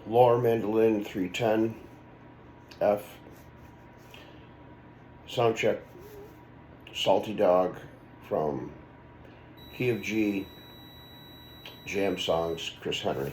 Loar mandolin 310 F. Sound check. Salty Dog from Key of G Jam Songs, Chris Henry.